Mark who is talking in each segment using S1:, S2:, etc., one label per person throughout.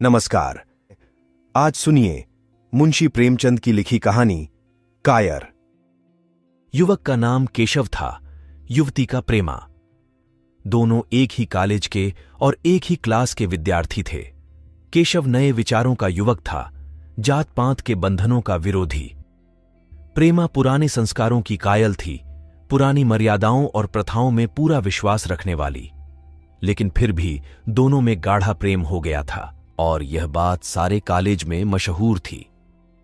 S1: नमस्कार। आज सुनिए मुंशी प्रेमचंद की लिखी कहानी कायर।
S2: युवक का नाम केशव था, युवती का प्रेमा। दोनों एक ही कॉलेज के और एक ही क्लास के विद्यार्थी थे। केशव नए विचारों का युवक था, जात पात के बंधनों का विरोधी। प्रेमा पुराने संस्कारों की कायल थी, पुरानी मर्यादाओं और प्रथाओं में पूरा विश्वास रखने वाली। लेकिन फिर भी दोनों में गाढ़ा प्रेम हो गया था और यह बात सारे कॉलेज में मशहूर थी।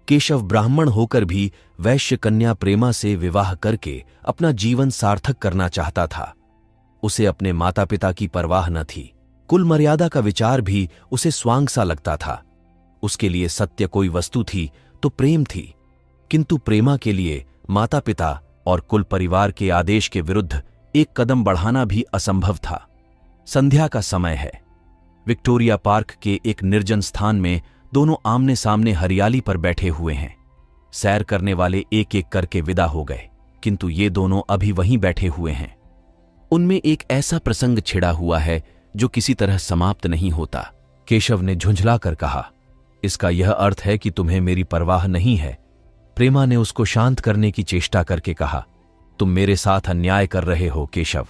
S2: केशव ब्राह्मण होकर भी वैश्य कन्या प्रेमा से विवाह करके अपना जीवन सार्थक करना चाहता था। उसे अपने माता पिता की परवाह न थी, कुल मर्यादा का विचार भी उसे स्वांग सा लगता था। उसके लिए सत्य कोई वस्तु थी तो प्रेम थी, किंतु प्रेमा के लिए माता पिता और कुल परिवार के आदेश के विरुद्ध एक कदम बढ़ाना भी असंभव था। संध्या का समय है। विक्टोरिया पार्क के एक निर्जन स्थान में दोनों आमने सामने हरियाली पर बैठे हुए हैं। सैर करने वाले एक एक करके विदा हो गए, किंतु ये दोनों अभी वहीं बैठे हुए हैं। उनमें एक ऐसा प्रसंग छिड़ा हुआ है जो किसी तरह समाप्त नहीं होता। केशव ने झुंझला कर कहा, इसका यह अर्थ है कि तुम्हें मेरी परवाह नहीं है। प्रेमा ने उसको शांत करने की चेष्टा करके कहा, तुम मेरे साथ अन्याय कर रहे हो केशव,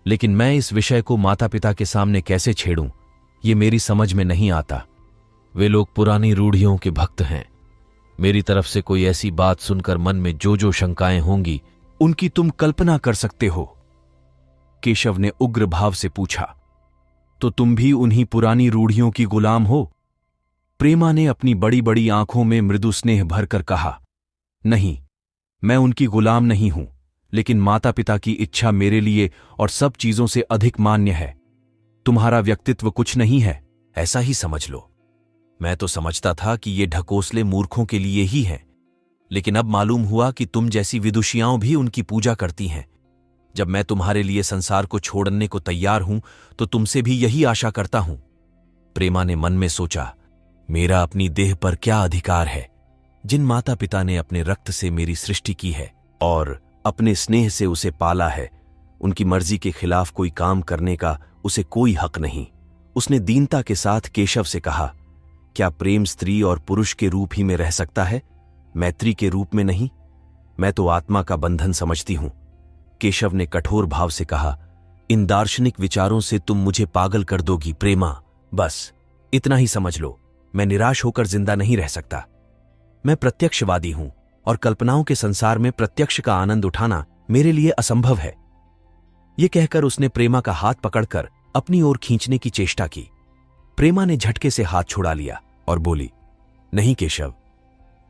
S2: लेकिन मैं इस विषय को माता पिता के सामने कैसे छेड़ूं, ये मेरी समझ में नहीं आता। वे लोग पुरानी रूढ़ियों के भक्त हैं। मेरी तरफ से कोई ऐसी बात सुनकर मन में जो जो शंकाएं होंगी, उनकी तुम कल्पना कर सकते हो। केशव ने उग्र भाव से पूछा, तो तुम भी उन्हीं पुरानी रूढ़ियों की गुलाम हो? प्रेमा ने अपनी बड़ी बड़ी आंखों में मृदु स्नेह भरकर कहा, नहीं, मैं उनकी गुलाम नहीं हूं, लेकिन माता पिता की इच्छा मेरे लिए और सब चीजों से अधिक मान्य है। तुम्हारा व्यक्तित्व कुछ नहीं है, ऐसा ही समझ लो। मैं तो समझता था कि ये ढकोसले मूर्खों के लिए ही हैं, लेकिन अब मालूम हुआ कि तुम जैसी विदुषियाओं भी उनकी पूजा करती हैं। जब मैं तुम्हारे लिए संसार को छोड़ने को तैयार हूं तो तुमसे भी यही आशा करता हूं। प्रेमा ने मन में सोचा, मेरा अपनी देह पर क्या अधिकार है? जिन माता पिता ने अपने रक्त से मेरी सृष्टि की है और अपने स्नेह से उसे पाला है, उनकी मर्जी के खिलाफ कोई काम करने का उसे कोई हक नहीं। उसने दीनता के साथ केशव से कहा, क्या प्रेम स्त्री और पुरुष के रूप ही में रह सकता है, मैत्री के रूप में नहीं? मैं तो आत्मा का बंधन समझती हूं। केशव ने कठोर भाव से कहा, इन दार्शनिक विचारों से तुम मुझे पागल कर दोगी प्रेमा। बस इतना ही समझ लो, मैं निराश होकर जिंदा नहीं रह सकता। मैं प्रत्यक्षवादी हूं और कल्पनाओं के संसार में प्रत्यक्ष का आनंद उठाना मेरे लिए असंभव है। यह कहकर उसने प्रेमा का हाथ पकड़कर अपनी ओर खींचने की चेष्टा की। प्रेमा ने झटके से हाथ छुड़ा लिया और बोली, नहीं केशव,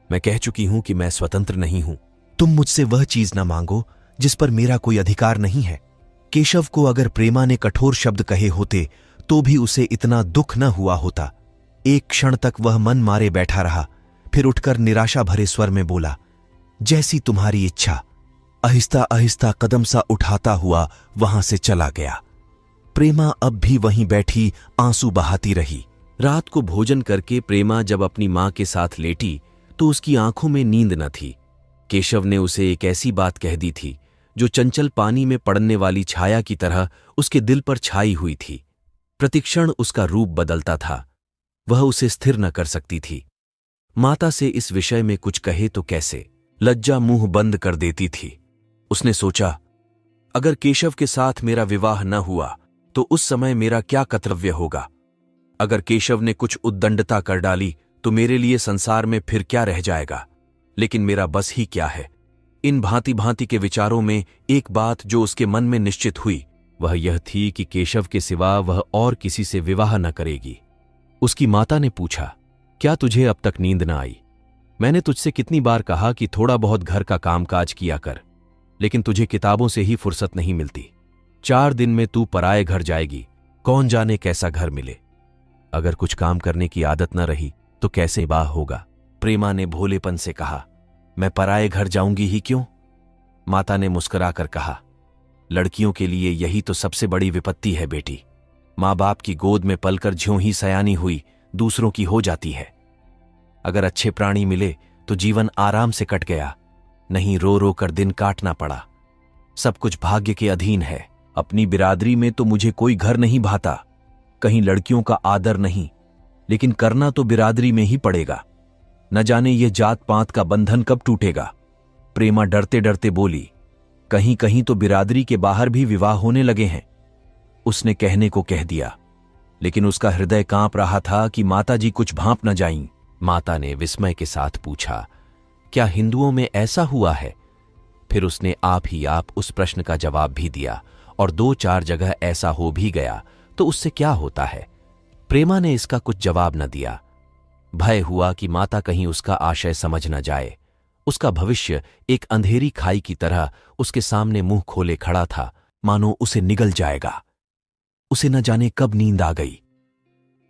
S2: मैं कह चुकी हूं कि मैं स्वतंत्र नहीं हूं। तुम मुझसे वह चीज न मांगो जिस पर मेरा कोई अधिकार नहीं है। केशव को अगर प्रेमा ने कठोर शब्द कहे होते तो भी उसे इतना दुख न हुआ होता। एक क्षण तक वह मन मारे बैठा रहा, फिर उठकर निराशा भरे स्वर में बोला, जैसी तुम्हारी इच्छा। आहिस्ता आहिस्ता कदम सा उठाता हुआ वहां से चला गया। प्रेमा अब भी वहीं बैठी आंसू बहाती रही। रात को भोजन करके प्रेमा जब अपनी मां के साथ लेटी तो उसकी आंखों में नींद न थी। केशव ने उसे एक ऐसी बात कह दी थी जो चंचल पानी में पड़ने वाली छाया की तरह उसके दिल पर छाई हुई थी। प्रतिक्षण उसका रूप बदलता था, वह उसे स्थिर न कर सकती थी। माता से इस विषय में कुछ कहे तो कैसे, लज्जा मुंह बंद कर देती थी। उसने सोचा, अगर केशव के साथ मेरा विवाह न हुआ तो उस समय मेरा क्या कर्तव्य होगा? अगर केशव ने कुछ उद्दंडता कर डाली तो मेरे लिए संसार में फिर क्या रह जाएगा? लेकिन मेरा बस ही क्या है? इन भांति भांति के विचारों में एक बात जो उसके मन में निश्चित हुई वह यह थी कि केशव के सिवा वह और किसी से विवाह न करेगी। उसकी माता ने पूछा, क्या तुझे अब तक नींद न आई? मैंने तुझसे कितनी बार कहा कि थोड़ा बहुत घर का कामकाज किया कर, लेकिन तुझे किताबों से ही फुर्सत नहीं मिलती। 4 दिन में तू पराये घर जाएगी, कौन जाने कैसा घर मिले। अगर कुछ काम करने की आदत न रही तो कैसे बाह होगा? प्रेमा ने भोलेपन से कहा, मैं पराये घर जाऊंगी ही क्यों? माता ने मुस्कुराकर कहा, लड़कियों के लिए यही तो सबसे बड़ी विपत्ति है बेटी। माँ बाप की गोद में पलकर ज्यों ही सयानी हुई दूसरों की हो जाती है। अगर अच्छे प्राणी मिले तो जीवन आराम से कट गया, नहीं रो रो कर दिन काटना पड़ा। सब कुछ भाग्य के अधीन है। अपनी बिरादरी में तो मुझे कोई घर नहीं भाता, कहीं लड़कियों का आदर नहीं। लेकिन करना तो बिरादरी में ही पड़ेगा। न जाने यह जात पात का बंधन कब टूटेगा। प्रेमा डरते डरते बोली, कहीं कहीं तो बिरादरी के बाहर भी विवाह होने लगे हैं। उसने कहने को कह दिया, लेकिन उसका हृदय कांप रहा था कि माताजी कुछ भांप न जाईं। माता ने विस्मय के साथ पूछा, क्या हिंदुओं में ऐसा हुआ है? फिर उसने आप ही आप उस प्रश्न का जवाब भी दिया, और 2-4 जगह ऐसा हो भी गया तो उससे क्या होता है। प्रेमा ने इसका कुछ जवाब न दिया। भय हुआ कि माता कहीं उसका आशय समझ न जाए। उसका भविष्य एक अंधेरी खाई की तरह उसके सामने मुंह खोले खड़ा था, मानो उसे निगल जाएगा। उसे न जाने कब नींद आ गई।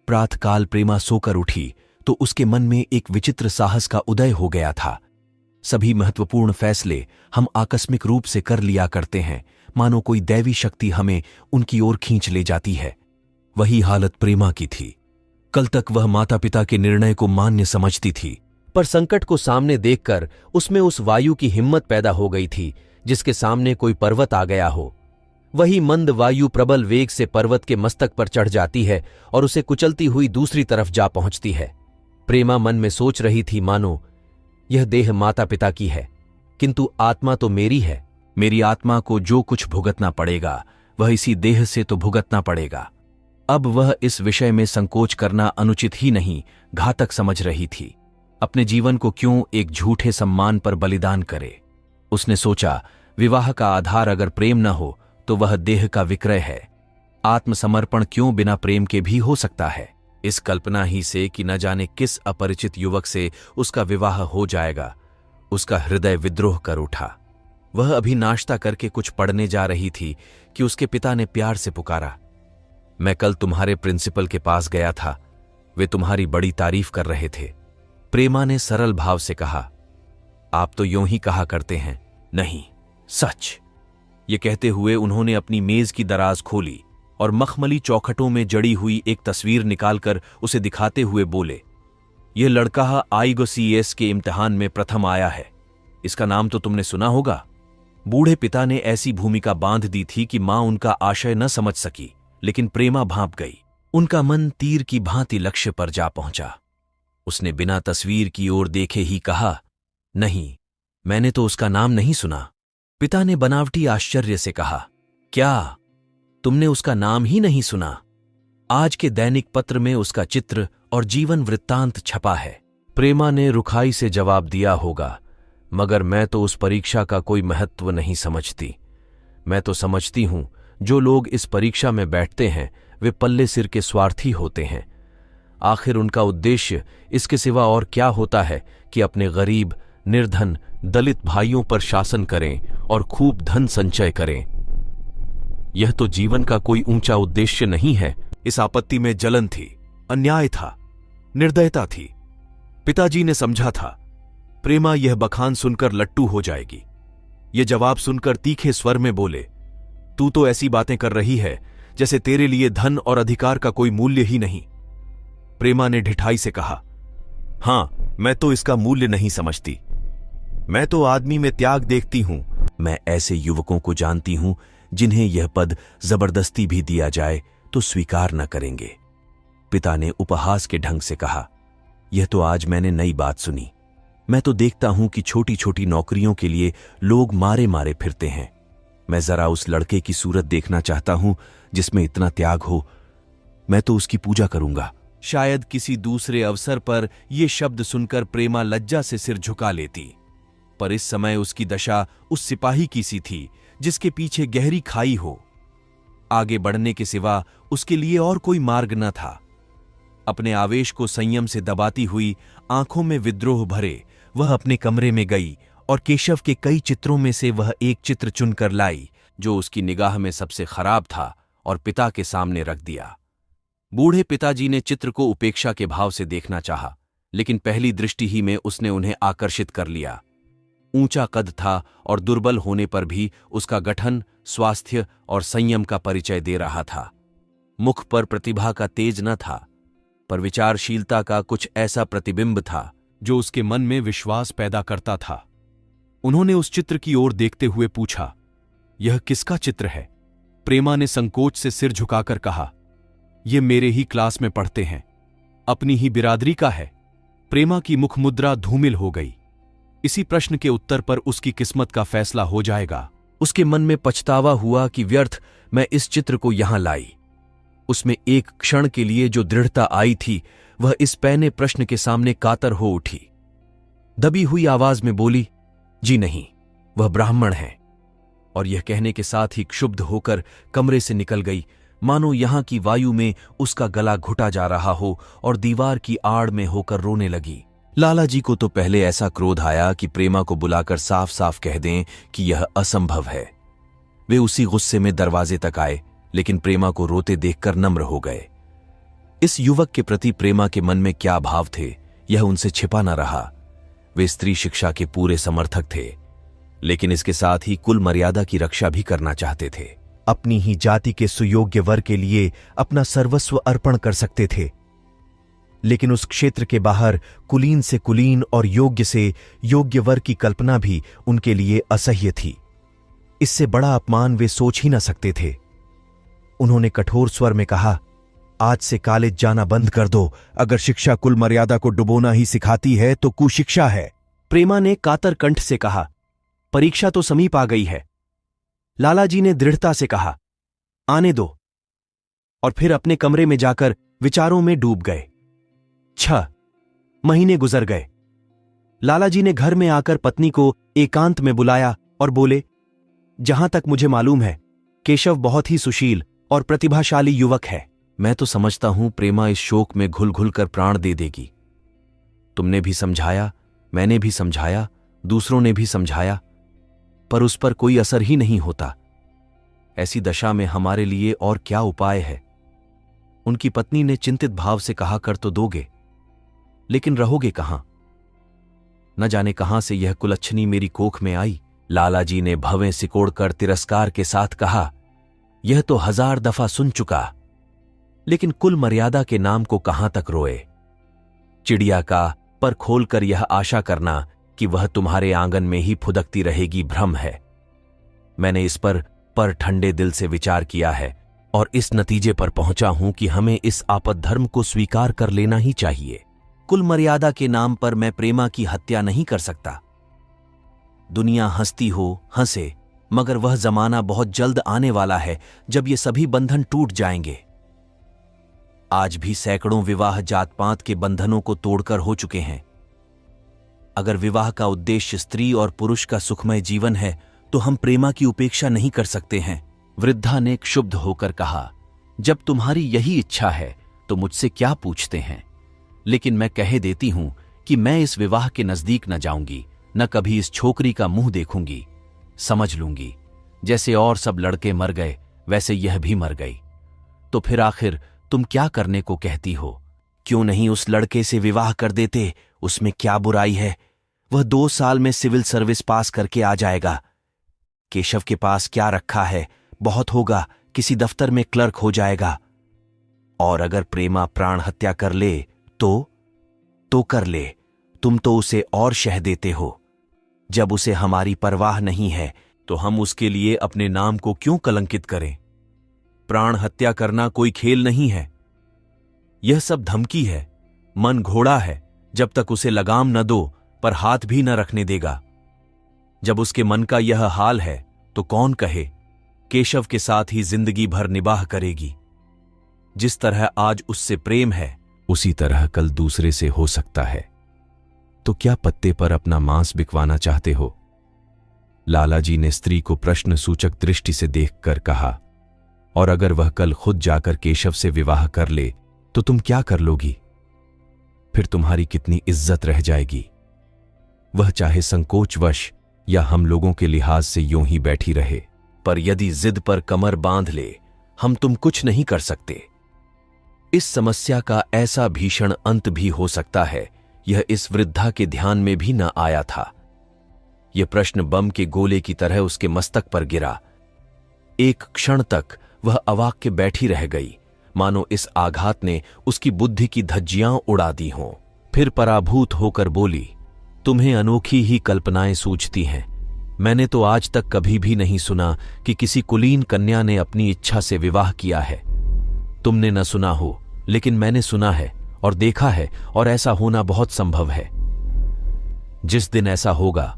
S2: प्रातःकाल प्रेमा सोकर उठी तो उसके मन में एक विचित्र साहस का उदय हो गया था। सभी महत्वपूर्ण फैसले हम आकस्मिक रूप से कर लिया करते हैं, मानो कोई दैवी शक्ति हमें उनकी ओर खींच ले जाती है। वही हालत प्रेमा की थी। कल तक वह माता पिता के निर्णय को मान्य समझती थी, पर संकट को सामने देखकर उसमें उस वायु की हिम्मत पैदा हो गई थी जिसके सामने कोई पर्वत आ गया हो। वही मंद वायु प्रबल वेग से पर्वत के मस्तक पर चढ़ जाती है और उसे कुचलती हुई दूसरी तरफ जा पहुंचती है। प्रेमा मन में सोच रही थी, मानो यह देह माता पिता की है, किंतु आत्मा तो मेरी है। मेरी आत्मा को जो कुछ भुगतना पड़ेगा वह इसी देह से तो भुगतना पड़ेगा। अब वह इस विषय में संकोच करना अनुचित ही नहीं, घातक समझ रही थी। अपने जीवन को क्यों एक झूठे सम्मान पर बलिदान करे। उसने सोचा, विवाह का आधार अगर प्रेम न हो तो वह देह का विक्रय है। आत्मसमर्पण क्यों बिना प्रेम के भी हो सकता है। इस कल्पना ही से कि न जाने किस अपरिचित युवक से उसका विवाह हो जाएगा, उसका हृदय विद्रोह कर उठा। वह अभी नाश्ता करके कुछ पढ़ने जा रही थी कि उसके पिता ने प्यार से पुकारा, मैं कल तुम्हारे प्रिंसिपल के पास गया था, वे तुम्हारी बड़ी तारीफ कर रहे थे। प्रेमा ने सरल भाव से कहा, आप तो यूं ही कहा करते हैं। नहीं, सच। ये कहते हुए उन्होंने अपनी मेज की दराज खोली और मखमली चौखटों में जड़ी हुई एक तस्वीर निकालकर उसे दिखाते हुए बोले, यह लड़का IGCS के इम्तिहान में प्रथम आया है। इसका नाम तो तुमने सुना होगा। बूढ़े पिता ने ऐसी भूमिका बांध दी थी कि मां उनका आशय न समझ सकी, लेकिन प्रेमा भांप गई। उनका मन तीर की भांति लक्ष्य पर जा पहुंचा। उसने बिना तस्वीर की ओर देखे ही कहा, नहीं, मैंने तो उसका नाम नहीं सुना। पिता ने बनावटी आश्चर्य से कहा, क्या तुमने उसका नाम ही नहीं सुना? आज के दैनिक पत्र में उसका चित्र और जीवन वृत्तांत छपा है। प्रेमा ने रुखाई से जवाब दिया होगा, मगर मैं तो उस परीक्षा का कोई महत्व नहीं समझती। मैं तो समझती हूं जो लोग इस परीक्षा में बैठते हैं वे पल्ले सिर के स्वार्थी होते हैं। आखिर उनका उद्देश्य इसके सिवा और क्या होता है कि अपने गरीब, निर्धन, दलित भाइयों पर शासन करें और खूब धन संचय करें। यह तो जीवन का कोई ऊंचा उद्देश्य नहीं है। इस आपत्ति में जलन थी, अन्याय था, निर्दयता थी। पिताजी ने समझा था प्रेमा यह बखान सुनकर लट्टू हो जाएगी। यह जवाब सुनकर तीखे स्वर में बोले, तू तो ऐसी बातें कर रही है जैसे तेरे लिए धन और अधिकार का कोई मूल्य ही नहीं। प्रेमा ने ढिठाई से कहा, हां, मैं तो इसका मूल्य नहीं समझती। मैं तो आदमी में त्याग देखती हूं। मैं ऐसे युवकों को जानती हूं जिन्हें यह पद जबरदस्ती भी दिया जाए तो स्वीकार न करेंगे। पिता ने उपहास के ढंग से कहा, यह तो आज मैंने नई बात सुनी। मैं तो देखता हूं कि छोटी छोटी नौकरियों के लिए लोग मारे मारे फिरते हैं। मैं जरा उस लड़के की सूरत देखना चाहता हूं जिसमें इतना त्याग हो। मैं तो उसकी पूजा करूंगा। शायद किसी दूसरे अवसर पर यह शब्द सुनकर प्रेमा लज्जा से सिर झुका लेती, पर इस समय उसकी दशा उस सिपाही की सी थी जिसके पीछे गहरी खाई हो। आगे बढ़ने के सिवा उसके लिए और कोई मार्ग न था। अपने आवेश को संयम से दबाती हुई, आंखों में विद्रोह भरे, वह अपने कमरे में गई और केशव के कई चित्रों में से वह एक चित्र चुनकर लाई जो उसकी निगाह में सबसे खराब था और पिता के सामने रख दिया। बूढ़े पिताजी ने चित्र को उपेक्षा के भाव से देखना चाहा, लेकिन पहली दृष्टि ही में उसने उन्हें आकर्षित कर लिया। ऊंचा कद था और दुर्बल होने पर भी उसका गठन, स्वास्थ्य और संयम का परिचय दे रहा था। मुख पर प्रतिभा का तेज न था, पर विचारशीलता का कुछ ऐसा प्रतिबिंब था जो उसके मन में विश्वास पैदा करता था। उन्होंने उस चित्र की ओर देखते हुए पूछा, यह किसका चित्र है? प्रेमा ने संकोच से सिर झुकाकर कहा, यह मेरे ही क्लास में पढ़ते हैं। अपनी ही बिरादरी का है। प्रेमा की मुखमुद्रा धूमिल हो गई। इसी प्रश्न के उत्तर पर उसकी किस्मत का फैसला हो जाएगा। उसके मन में पछतावा हुआ कि व्यर्थ मैं इस चित्र को यहां लाई। उसमें एक क्षण के लिए जो दृढ़ता आई थी वह इस पैने प्रश्न के सामने कातर हो उठी। दबी हुई आवाज में बोली, जी नहीं, वह ब्राह्मण है। और यह कहने के साथ ही क्षुब्ध होकर कमरे से निकल गई, मानो यहां की वायु में उसका गला घुटा जा रहा हो और दीवार की आड़ में होकर रोने लगी। लाला जी को तो पहले ऐसा क्रोध आया कि प्रेमा को बुलाकर साफ साफ कह दें कि यह असंभव है। वे उसी गुस्से में दरवाजे तक आए, लेकिन प्रेमा को रोते देखकर नम्र हो गए। इस युवक के प्रति प्रेमा के मन में क्या भाव थे यह उनसे छिपा न रहा। वे स्त्री शिक्षा के पूरे समर्थक थे, लेकिन इसके साथ ही कुल मर्यादा की रक्षा भी करना चाहते थे। अपनी ही जाति के सुयोग्य वर के लिए अपना सर्वस्व अर्पण कर सकते थे, लेकिन उस क्षेत्र के बाहर कुलीन से कुलीन और योग्य से योग्य वर की कल्पना भी उनके लिए असह्य थी। इससे बड़ा अपमान वे सोच ही न सकते थे। उन्होंने कठोर स्वर में कहा, आज से कॉलेज जाना बंद कर दो। अगर शिक्षा कुल मर्यादा को डुबोना ही सिखाती है तो कुशिक्षा है। प्रेमा ने कातर कंठ से कहा, परीक्षा तो समीप आ गई है। लाला जी ने दृढ़ता से कहा, आने दो। और फिर अपने कमरे में जाकर विचारों में डूब गए। 6 महीने गुजर गए। लाला जी ने घर में आकर पत्नी को एकांत में बुलाया और बोले, जहां तक मुझे मालूम है केशव बहुत ही सुशील और प्रतिभाशाली युवक है। मैं तो समझता हूं प्रेमा इस शोक में घुल घुल कर प्राण दे देगी। तुमने भी समझाया, मैंने भी समझाया, दूसरों ने भी समझाया, पर उस पर कोई असर ही नहीं होता। ऐसी दशा में हमारे लिए और क्या उपाय है? उनकी पत्नी ने चिंतित भाव से कहा, कर तो दोगे, लेकिन रहोगे कहां? न जाने कहां से यह कुलच्छनी मेरी कोख में आई। लाला जी ने भवें सिकोड़कर तिरस्कार के साथ कहा, यह तो 1000 दफा सुन चुका, लेकिन कुल मर्यादा के नाम को कहां तक रोए। चिड़िया का पर खोलकर यह आशा करना कि वह तुम्हारे आंगन में ही फुदकती रहेगी भ्रम है। मैंने इस पर ठंडे दिल से विचार किया है और इस नतीजे पर पहुंचा हूं कि हमें इस आपद धर्म को स्वीकार कर लेना ही चाहिए। कुल मर्यादा के नाम पर मैं प्रेमा की हत्या नहीं कर सकता। दुनिया हंसती हो हंसे, मगर वह जमाना बहुत जल्द आने वाला है जब ये सभी बंधन टूट जाएंगे। आज भी सैकड़ों विवाह जात पात के बंधनों को तोड़कर हो चुके हैं। अगर विवाह का उद्देश्य स्त्री और पुरुष का सुखमय जीवन है तो हम प्रेमा की उपेक्षा नहीं कर सकते हैं। वृद्धा ने क्षुब्ध होकर कहा, जब तुम्हारी यही इच्छा है तो मुझसे क्या पूछते हैं? लेकिन मैं कह देती हूं कि मैं इस विवाह के नजदीक न जाऊंगी, न कभी इस छोकरी का मुंह देखूंगी। समझ लूंगी जैसे और सब लड़के मर गए वैसे यह भी मर गई। तो फिर आखिर तुम क्या करने को कहती हो? क्यों नहीं उस लड़के से विवाह कर देते? उसमें क्या बुराई है? वह 2 साल में सिविल सर्विस पास करके आ जाएगा। केशव के पास क्या रखा है? बहुत होगा, किसी दफ्तर में क्लर्क हो जाएगा। और अगर प्रेमा प्राण हत्या कर ले तो कर ले, तुम तो उसे और शह देते हो। जब उसे हमारी परवाह नहीं है तो हम उसके लिए अपने नाम को क्यों कलंकित करें? प्राण हत्या करना कोई खेल नहीं है, यह सब धमकी है। मन घोड़ा है, जब तक उसे लगाम न दो पर हाथ भी न रखने देगा। जब उसके मन का यह हाल है तो कौन कहे केशव के साथ ही जिंदगी भर निबाह करेगी। जिस तरह आज उससे प्रेम है उसी तरह कल दूसरे से हो सकता है। तो क्या पत्ते पर अपना मांस बिकवाना चाहते हो? लाला जी ने स्त्री को प्रश्न सूचक दृष्टि से देखकर कहा, और अगर वह कल खुद जाकर केशव से विवाह कर ले तो तुम क्या कर लोगी? फिर तुम्हारी कितनी इज्जत रह जाएगी? वह चाहे संकोचवश या हम लोगों के लिहाज से यूं ही बैठी रहे, पर यदि जिद पर कमर बांध ले हम तुम कुछ नहीं कर सकते। इस समस्या का ऐसा भीषण अंत भी हो सकता है, यह इस वृद्धा के ध्यान में भी न आया था। यह प्रश्न बम के गोले की तरह उसके मस्तक पर गिरा। एक क्षण तक वह अवाक के बैठी रह गई, मानो इस आघात ने उसकी बुद्धि की धज्जियां उड़ा दी हों। फिर पराभूत होकर बोली, तुम्हें अनोखी ही कल्पनाएं सूझती हैं। मैंने तो आज तक कभी भी नहीं सुना कि किसी कुलीन कन्या ने अपनी इच्छा से विवाह किया है। तुमने न सुना हो, लेकिन मैंने सुना है और देखा है, और ऐसा होना बहुत संभव है। जिस दिन ऐसा होगा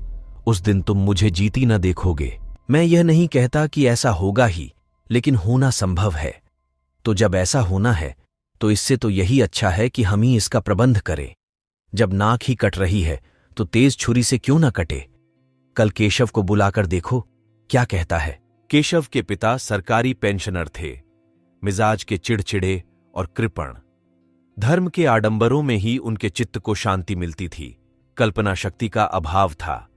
S2: उस दिन तुम मुझे जीती न देखोगे। मैं यह नहीं कहता कि ऐसा होगा ही, लेकिन होना संभव है। तो जब ऐसा होना है तो इससे तो यही अच्छा है कि हम ही इसका प्रबंध करें। जब नाक ही कट रही है तो तेज छुरी से क्यों न कटे। कल केशव को बुलाकर देखो क्या कहता है। केशव के पिता सरकारी पेंशनर थे, मिजाज के चिड़चिड़े और कृपण। धर्म के आडंबरों में ही उनके चित्त को शांति मिलती थी। कल्पना शक्ति का अभाव था,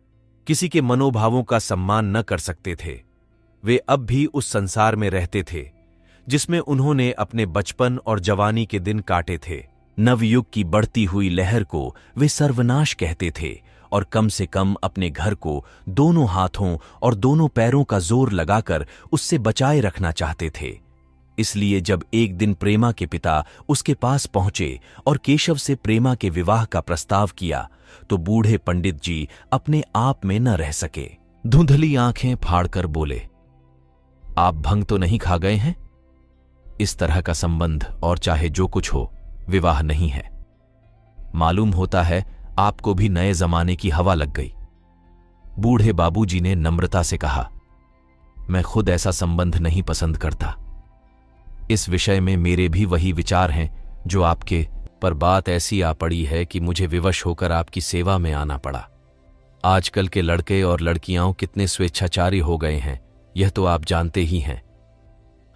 S2: किसी के मनोभावों का सम्मान न कर सकते थे। वे अब भी उस संसार में रहते थे जिसमें उन्होंने अपने बचपन और जवानी के दिन काटे थे। नवयुग की बढ़ती हुई लहर को वे सर्वनाश कहते थे और कम से कम अपने घर को दोनों हाथों और दोनों पैरों का जोर लगाकर उससे बचाए रखना चाहते थे। इसलिए जब एक दिन प्रेमा के पिता उसके पास पहुंचे और केशव से प्रेमा के विवाह का प्रस्ताव किया तो बूढ़े पंडित जी अपने आप में न रह सके। धुंधली आंखें फाड़कर बोले, आप भंग तो नहीं खा गए हैं? इस तरह का संबंध और चाहे जो कुछ हो विवाह नहीं है। मालूम होता है आपको भी नए जमाने की हवा लग गई। बूढ़े बाबूजी ने नम्रता से कहा, मैं खुद ऐसा संबंध नहीं पसंद करता। इस विषय में मेरे भी वही विचार हैं जो आपके, पर बात ऐसी आ पड़ी है कि मुझे विवश होकर आपकी सेवा में आना पड़ा। आजकल के लड़के और लड़कियां कितने स्वेच्छाचारी हो गए हैं, यह तो आप जानते ही हैं।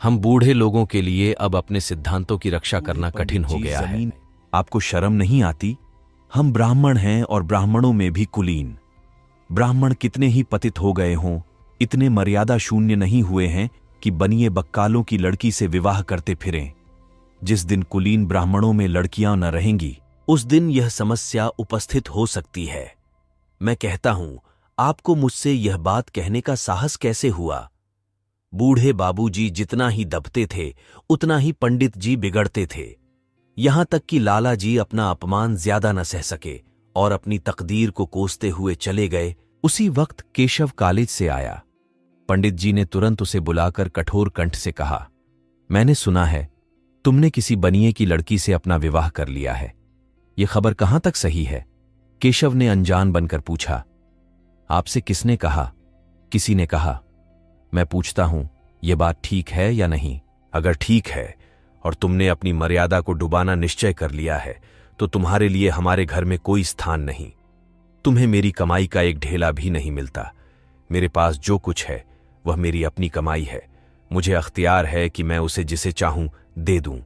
S2: हम बूढ़े लोगों के लिए अब अपने सिद्धांतों की रक्षा करना कठिन हो गया है।
S1: आपको शर्म नहीं आती? हम ब्राह्मण हैं और ब्राह्मणों में भी कुलीन। ब्राह्मण कितने ही पतित हो गए हों, इतने मर्यादा शून्य नहीं हुए हैं कि बनिए बक्कालों की लड़की से विवाह करते फिरें। जिस दिन कुलीन ब्राह्मणों में लड़कियां न रहेंगी उस दिन यह समस्या उपस्थित हो सकती है। मैं कहता हूं, आपको मुझसे यह बात कहने का साहस कैसे हुआ? बूढ़े बाबूजी जितना ही दबते थे उतना ही पंडित जी बिगड़ते थे। यहां तक कि लाला जी अपना अपमान ज्यादा न सह सके और अपनी तकदीर को कोसते हुए चले गए। उसी वक्त केशव कॉलेज से आया। पंडित जी ने तुरंत उसे बुलाकर कठोर कंठ से कहा, मैंने सुना है तुमने किसी बनिए की लड़की से अपना विवाह कर लिया है। यह खबर कहां तक सही है? केशव ने अनजान बनकर पूछा। आपसे किसने कहा? किसी ने कहा। मैं पूछता हूं, यह बात ठीक है या नहीं? अगर ठीक है और तुमने अपनी मर्यादा को डुबाना निश्चय कर लिया है तो तुम्हारे लिए हमारे घर में कोई स्थान नहीं। तुम्हें मेरी कमाई का एक ढेला भी नहीं मिलता। मेरे पास जो कुछ है वह मेरी अपनी कमाई है। मुझे अख्तियार है कि मैं उसे जिसे चाहूं दे दूं।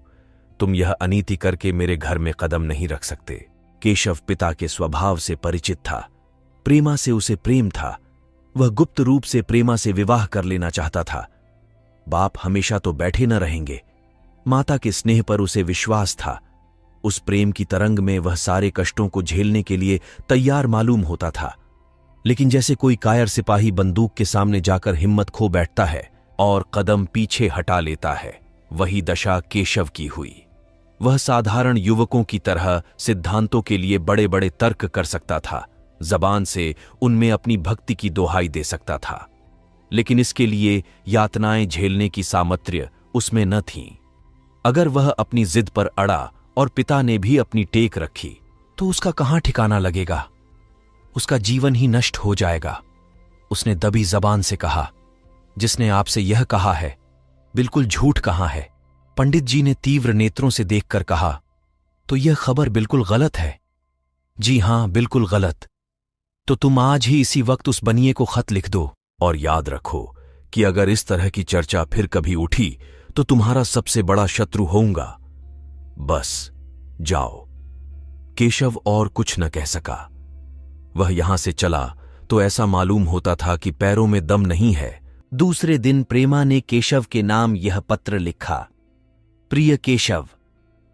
S1: तुम यह अनीति करके मेरे घर में कदम नहीं रख सकते। केशव पिता के स्वभाव से परिचित था। प्रेमा से उसे प्रेम था। वह गुप्त रूप से प्रेमा से विवाह कर लेना चाहता था। बाप हमेशा तो बैठे न रहेंगे। माता के स्नेह पर उसे विश्वास था। उस प्रेम की तरंग में वह सारे कष्टों को झेलने के लिए तैयार मालूम होता था। लेकिन जैसे कोई कायर सिपाही बंदूक के सामने जाकर हिम्मत खो बैठता है और कदम पीछे हटा लेता है, वही दशा केशव की हुई। वह साधारण युवकों की तरह सिद्धांतों के लिए बड़े बड़े तर्क कर सकता था, जबान से उनमें अपनी भक्ति की दोहाई दे सकता था, लेकिन इसके लिए यातनाएं झेलने की सामर्थ्य उसमें न थी। अगर वह अपनी जिद पर अड़ा और पिता ने भी अपनी टेक रखी तो उसका कहां ठिकाना लगेगा? उसका जीवन ही नष्ट हो जाएगा। उसने दबी जबान से कहा, जिसने आपसे यह कहा है बिल्कुल झूठ कहा है। पंडित जी ने तीव्र नेत्रों से देखकर कहा, तो यह खबर बिल्कुल गलत है। जी हां, बिल्कुल गलत। तो तुम आज ही इसी वक्त उस बनिए को खत लिख दो और याद रखो कि अगर इस तरह की चर्चा फिर कभी उठी तो तुम्हारा सबसे बड़ा शत्रु होऊंगा। बस जाओ। केशव और कुछ न कह सका। वह यहां से चला तो ऐसा मालूम होता था कि पैरों में दम नहीं है। दूसरे दिन प्रेमा ने केशव के नाम यह पत्र लिखा। प्रिय केशव,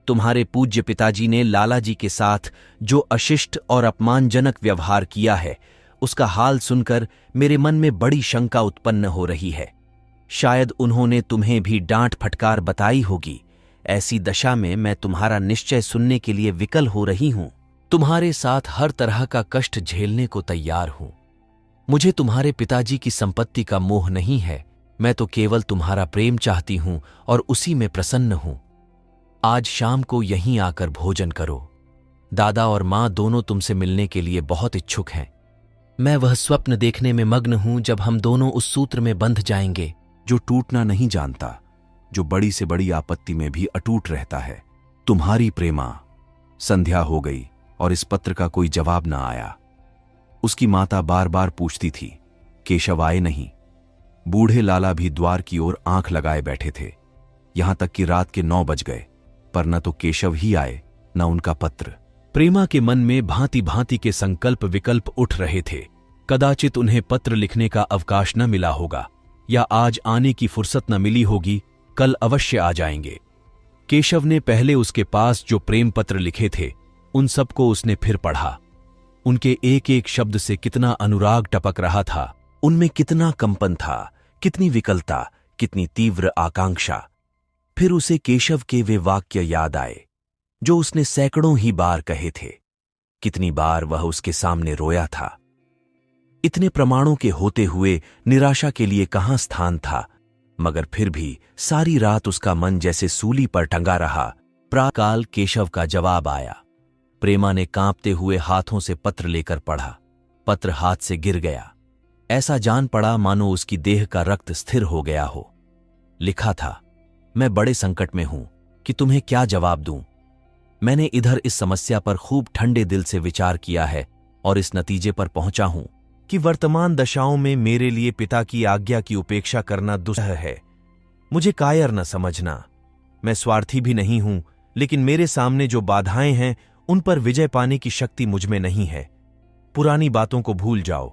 S1: तुम्हारे पूज्य पिताजी ने लाला जी के साथ जो अशिष्ट और अपमानजनक व्यवहार किया है उसका हाल सुनकर मेरे मन में बड़ी शंका उत्पन्न हो रही है। शायद उन्होंने तुम्हें भी डांट फटकार बताई होगी। ऐसी दशा में मैं तुम्हारा निश्चय सुनने के लिए विकल हो रही हूं। तुम्हारे साथ हर तरह का कष्ट झेलने को तैयार हूं। मुझे तुम्हारे पिताजी की संपत्ति का मोह नहीं है। मैं तो केवल तुम्हारा प्रेम चाहती हूं और उसी में प्रसन्न हूं।
S2: आज शाम को यहीं आकर भोजन करो। दादा और माँ दोनों तुमसे मिलने के लिए बहुत इच्छुक हैं। मैं वह स्वप्न देखने में मग्न हूं जब हम दोनों उस सूत्र में बंध जाएंगे
S1: जो टूटना नहीं जानता, जो बड़ी से बड़ी आपत्ति में भी अटूट रहता है। तुम्हारी प्रेमा। संध्या हो गई और इस पत्र का कोई जवाब ना आया। उसकी माता बार बार पूछती थी, केशव आए नहीं। बूढ़े लाला भी द्वार की ओर आंख लगाए बैठे थे। यहां तक कि रात के 9 बज गए, पर न तो केशव ही आए न उनका पत्र।
S2: प्रेमा के मन में भांति भांति के संकल्प विकल्प उठ रहे थे। कदाचित उन्हें पत्र लिखने का अवकाश न मिला होगा, या आज आने की फुर्सत न मिली होगी, कल अवश्य आ जाएंगे। केशव ने पहले उसके पास जो प्रेम पत्र लिखे थे उन सबको उसने फिर पढ़ा। उनके एक एक शब्द से कितना अनुराग टपक रहा था, उनमें कितना कंपन था, कितनी विकलता, कितनी तीव्र आकांक्षा। फिर उसे केशव के वे वाक्य याद आए जो उसने सैकड़ों ही बार कहे थे। कितनी बार वह उसके सामने रोया था। इतने प्रमाणों के होते हुए निराशा के लिए कहां स्थान था, मगर फिर भी सारी रात उसका मन जैसे सूली पर टंगा रहा। प्राकाल केशव का जवाब आया। प्रेमा ने कांपते हुए हाथों से पत्र लेकर पढ़ा। पत्र हाथ से गिर गया। ऐसा जान पड़ा मानो उसकी देह का रक्त स्थिर हो गया हो। लिखा था, मैं बड़े संकट में हूं कि तुम्हें क्या जवाब दूं। मैंने इधर इस समस्या पर खूब ठंडे दिल से विचार किया है और इस नतीजे पर पहुंचा हूं कि वर्तमान दशाओं में मेरे लिए पिता की आज्ञा की उपेक्षा करना दुस्सह है। मुझे कायर न समझना। मैं स्वार्थी भी नहीं हूं, लेकिन मेरे सामने जो बाधाएं हैं उन पर विजय पाने की शक्ति मुझमें नहीं है। पुरानी बातों को भूल जाओ।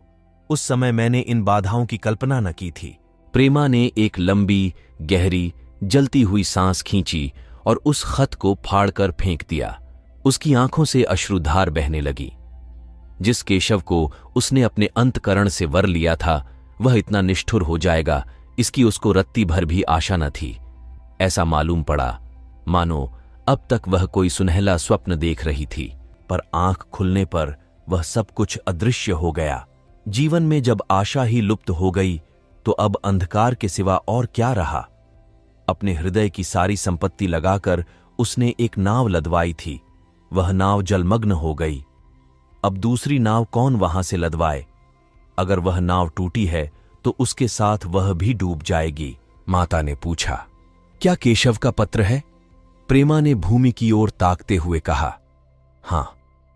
S2: उस समय मैंने इन बाधाओं की कल्पना न की थी।
S3: प्रेमा ने एक लंबी, गहरी, जलती हुई सांस खींची और उस खत को फाड़कर फेंक दिया। उसकी आंखों से अश्रुधार बहने लगी। जिस केशव को उसने अपने अंतकरण से वर लिया था, वह इतना निष्ठुर हो जाएगा, इसकी उसको रत्ती भर भी आशा न थी। ऐसा मालूम पड़ा मानो अब तक वह कोई सुनहला स्वप्न देख रही थी, पर आंख खुलने पर वह सब कुछ अदृश्य हो गया। जीवन में जब आशा ही लुप्त हो गई तो अब अंधकार के सिवा और क्या रहा। अपने हृदय की सारी संपत्ति लगाकर उसने एक नाव लदवाई थी। वह नाव जलमग्न हो गई। अब दूसरी नाव कौन वहां से लदवाए। अगर वह नाव टूटी है तो उसके साथ वह भी डूब जाएगी।
S2: माता ने पूछा, क्या केशव का पत्र है? प्रेमा ने भूमि की ओर ताकते हुए कहा, हां,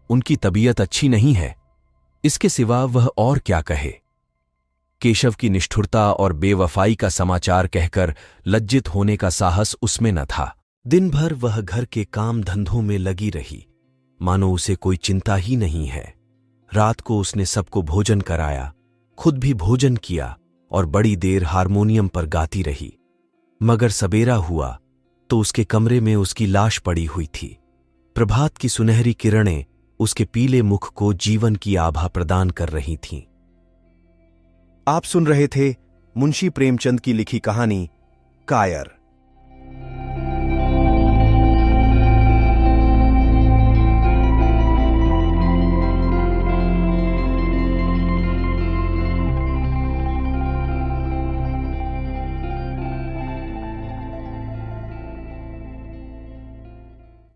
S2: उनकी तबीयत अच्छी नहीं है। इसके सिवा वह और क्या कहे। केशव की निष्ठुरता और बेवफाई का समाचार कहकर लज्जित होने का साहस उसमें न था। दिन भर वह घर के काम धंधों में लगी रही, मानो उसे कोई चिंता ही नहीं है। रात को उसने सबको भोजन कराया, खुद भी भोजन किया और बड़ी देर हारमोनियम पर गाती रही। मगर सबेरा हुआ तो उसके कमरे में उसकी लाश पड़ी हुई थी। प्रभात की सुनहरी किरणें उसके पीले मुख को जीवन की आभा प्रदान कर रही थीं।
S1: आप सुन रहे थे मुंशी प्रेमचंद की लिखी कहानी कायर।